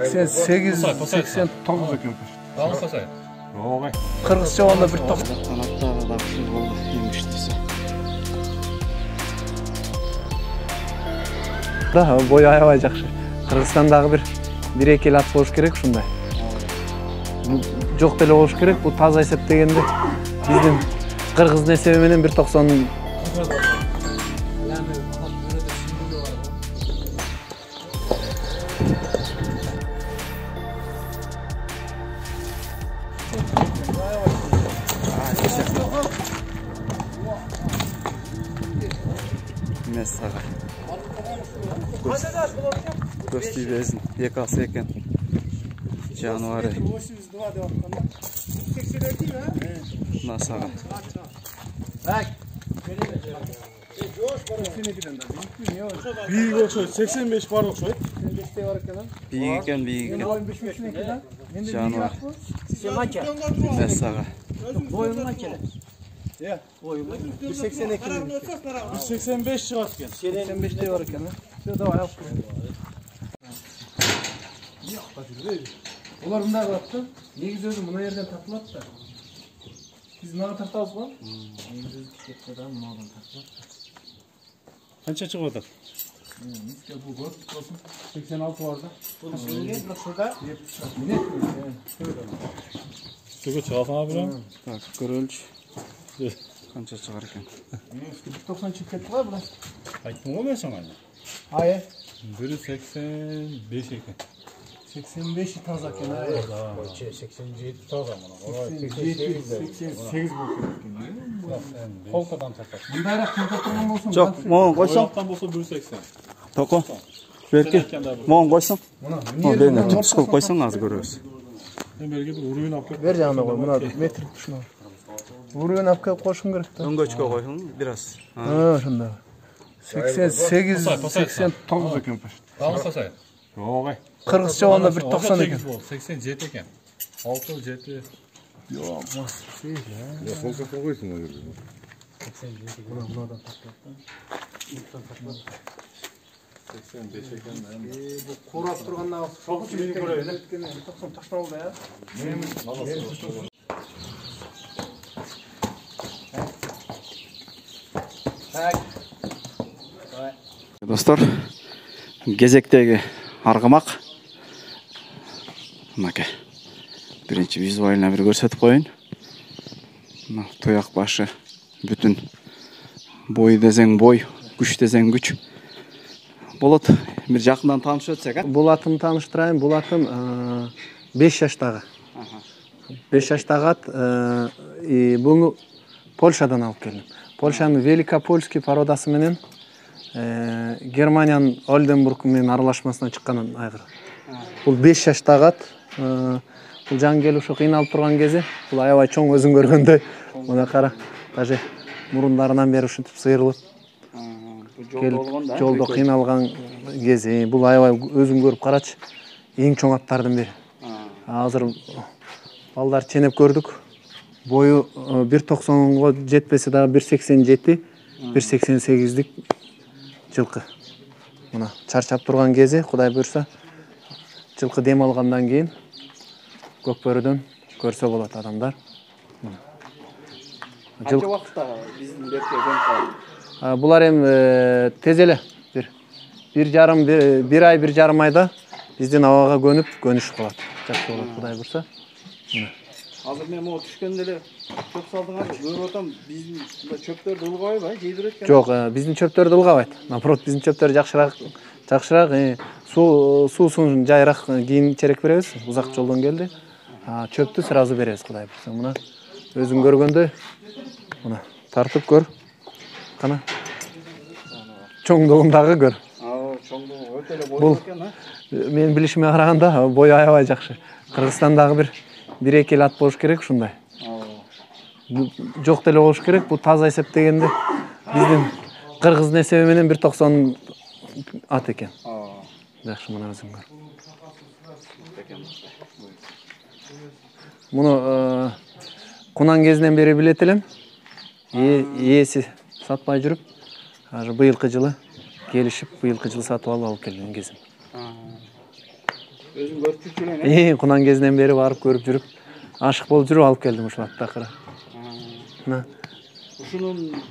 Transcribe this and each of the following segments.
88-89 eкен. Tamam pasay. Ой. Кыргызча болғанда бір тоқ. Қанаттағы да күшті болды еміштесі. Да, бой аябай жақсы. Кыргызстандағы бір екел ат болуш керек ушундай. Жоқ деле болуш керек. Бул таза эсептегенде биздин кыргыздын эсеби менен 1.90 Месаға. Көстей безін, екасы екен. Жануары. Насаға. Бийик окшойт, 85 бар окшойт. Бийик екен. Жануар. Месаға. Boyundan kele. Ya. Boyundan. 182. 185 çıkart eкен. 85 de var ekan. Şurada var yap. Ular bunday qilibdi. Negiz o'zi buna yerdan tartiladi da. Biz nima tartamiz bu? Negiz o'zi ketdi-da, bundan tartiladi. Qancha chiqyapti? Bizga bu ko'p, 86 borda. Şöyle çıkarsan abi lan. Так, көрөлч. Қанша шығар екен? 90 çıkıp ketdi ғой bu. Aytdым ғой мен саған. Hayır. 185 ekan. 85 таза ekan. 87 таза мына. 88 болуп кеткен. Қолқадан тартады. Мындайрақ тоқтатқан болсаң. Жоқ, моң қойсаң. Қолқадан болса 180. Тоқо. Берке. Моң қойсаң. Мына түпсіз қылып қойсаң азы көрөбүз. Мен берге уровень алып кеп. Бер жағына қой, мына метр шуна. Уровень алып келіп қойшың керек та. Өңгөчкө қойсаң, biraz. Ошондой. 88-89 eкен почти. Tamam pasay. Ой. Кыргызча болғанда 1.90 eкен. 87 ekan. 6 7. Yok, mas. Ya kolka koyuyorsun o yerine. 87 ekan. Buradan taklattan. 85 ekan. Bu korap turgandan çok çiğ koyuyor. 1.90 taştan oldu ya. Достар, кезектегі арғымақ. Мынакей. Бірінші визуалына бір көрсетіп қойын. Тұяқ башы бүтін. Бой дезең бой, күш дезең күш. Болот, бір жақындан таныш өтсек, Бұл атым таныштырайын. Бұл атым 5 жаштағы. 5 жаштағы ат. Бұны Польшадан алып келдім. Польшаның Великопольский породасы менен Германияның Ольденбург менен аралашмасынан чыккан айгыр. Бул 5 жаштагы ат. Бул жан келип ушу кыйналып турган кези, бул аябай чоң өзүң көргөндөй. Мына кара, даже мурундарынан бери ушинтип сыйрылып. Жолдо кыйналган кези, бул аябай өзүң көрүп карачы. Эң чоң аттардын бири. Азыр балдар ченеп көрдүк. Boyu 1.90'a жетпесе daha 1.87, 1.88'lik жылқы. Мына чарчап турган кези, Кудай буйрса, жылқы дем алгандан кийин көкбөрүдөн көрсө болот адамдар. Қанша уақытта биздин берке көнүп Булар эми тез эле bir ay, 1,5 айда биздин абага көнүш кылат. Жакшы болот, Кудай буйрса. Азыр мен о түшкөндө эле чөп салдыңар, көрүп атам, биздин чөптөрдү ылгабайбы, жейдирип экен. Жок, биздин чөптөрдү ылгабайт. Наоборот, биздин чөптөр жакшыраак, суусун жайыраак кийинчерээк беребиз. Узак жолдон келди. Чөптү сразу беребиз, Кудай буйрса. Мына өзүң көргөндөй, мына тартып көр. Кана. Чоңдугундагы көр. Чоңдугу өтө эле бойлуу экен, Мен билишиме караганда бою аябай жакшы. Кыргызстандагы bir ekeli at болуш керек ушундай. Жок деле болуш керек. Бул таза эсептегенде биздин кыргыздын эсеби менен 1.90 ат экен. Жакшы, мына өзүң көр. Муну кунан кезинен бери билет элем. Ээси сатпай жүрүп, быйылкы жылы келишип, быйылкы жылы сатып алып келген кезим. Өзün görüp жүргөн Кунан кезинен бери барып көрүп жүрүп, ашык болуп жүрүп алып келдим ушул атты акыры. Ушунун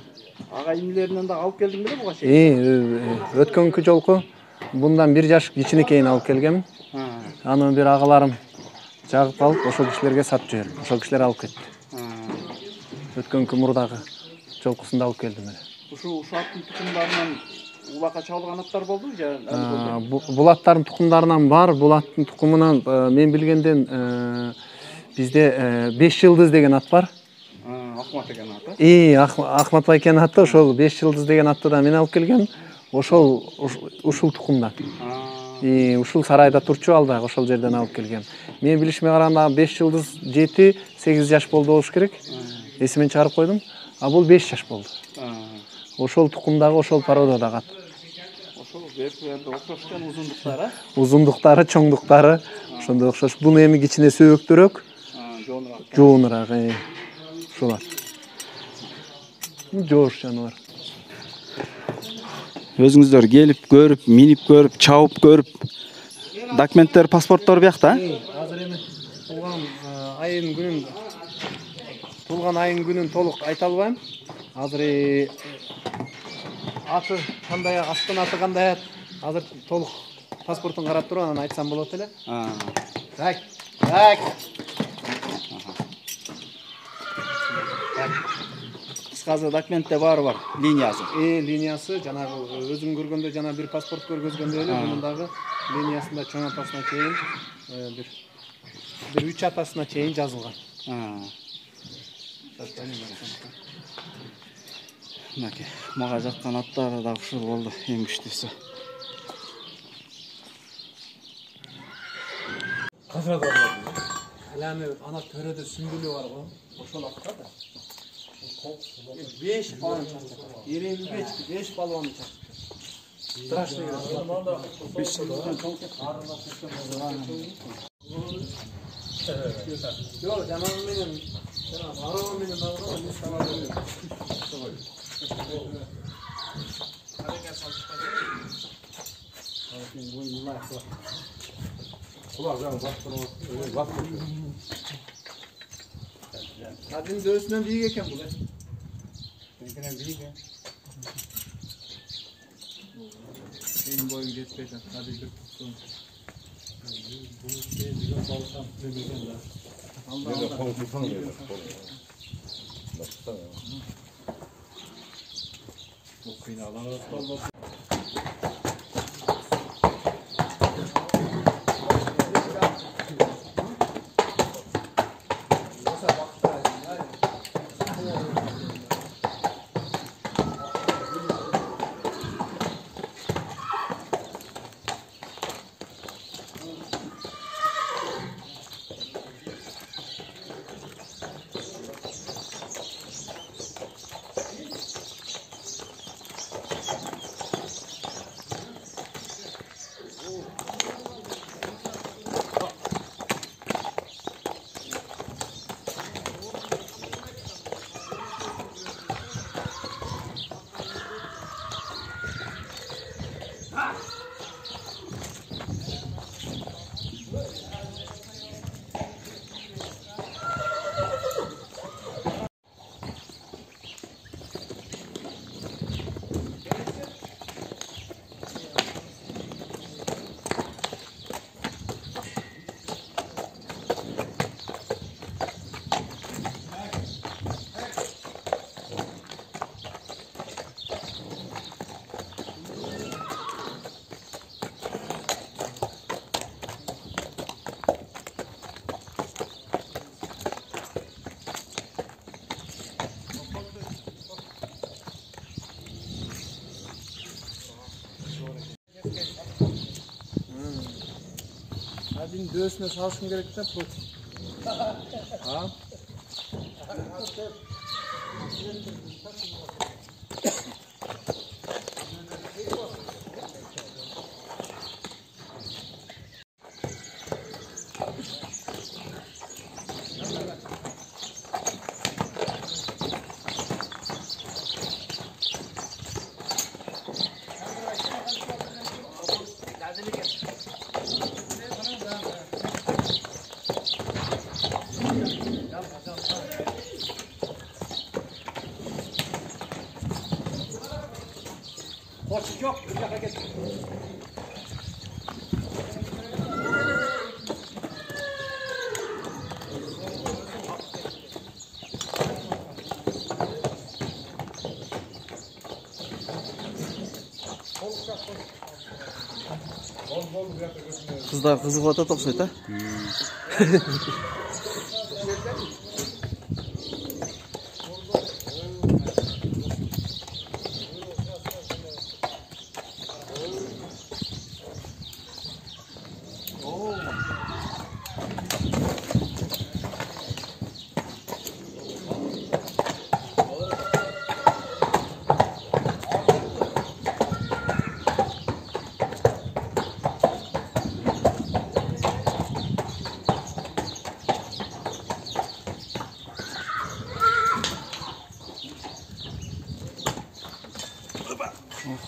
агайыннилеринен да алып келдиң беле буга чейин? Өткөнкү жолку bundan 1 жаш кичинекейин алып келгем. Аны бир агаларым жагып алып, ошол кишилерге сатып жибердим. Ошол кишилер алып кетти. Өткөнкү мурдагы жолкусунда алып келдим эле. Ушул аттын тукумдарынан улакка чабылган аттар болдубу же? Бул аттардын тукумдарынан бар, бул аттын тукумунан мен билгенден бизде 5 жылдыз деген ат бар. Ахмат деген аты. Ахмат байкен аты, ошол 5 жылдыз деген атты да мен алып келгем. Ушул тукумдан. Ушул сарайда турчу ал да ошол жерден алып келгем. Мен билишиме караганда 5 жылдыз 7-8 жаш болду болуш керек. Эсимен чыгарып койдум. А бул 5 жаш болду. Ошол тукумдагы, ошол породадагы ат. Ошол беркилерде окшош экен узундуктары? Узундуктары, чоңдуктары ошондой окшош. Бул эми кичине сөбөктөрөөк. Жоонураак. Ушул ат. Жоош жаныбар. Өзүңүздөр келип көрүп, минип көрүп, чабып көрүп, документтер, паспорттор биякта? Азыр эми туулган айын күнүн толук айта албайм. Азыр аты кандай, аттын аты кандай ат? Азыр толук паспортун карап туруп анан айтсам болот эле. Так. Кыскасы документте баары бар, линиясы. Линиясы жанагы өзүң көргөндө жана бир паспорт көргөзгөндө эле мунун дагы линиясында чоң атасына чейин бир 3 атасына чейин жазылган. Мынакей, мага жаккан аттары да ушул болду, эң күчтүүсү. Аланы ана төрөдө сүмбүлү бар го, ошол атка да. 5 балон чачат. 25 балон чачат. Страшный. Yok, canım benim. Arabam benim, arabam benim. Sana veriyorum. Kadın göğsünden büyük eken bu lan. Benimkine büyük ya. Benim boyum geçmeyecek. Hadi bir tutsun. Bunu bir balsam demeyeceğim daha. Allah Allah. Kolu tutsana böyle. Baksana ya. Çok kıyın Allah. Hadi göğsüne salsın gerekten bu. Ha? Koçuk yok. Bir dakika geç. Kızlar kızı foto toksaydı.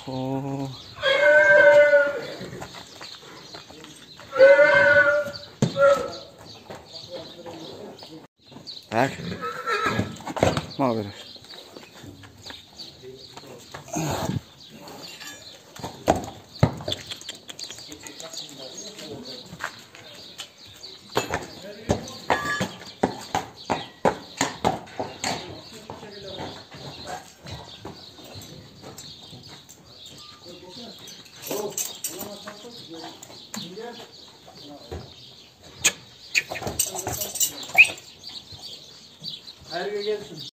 Oho. Tak. Ne haber? Her gün gelsin.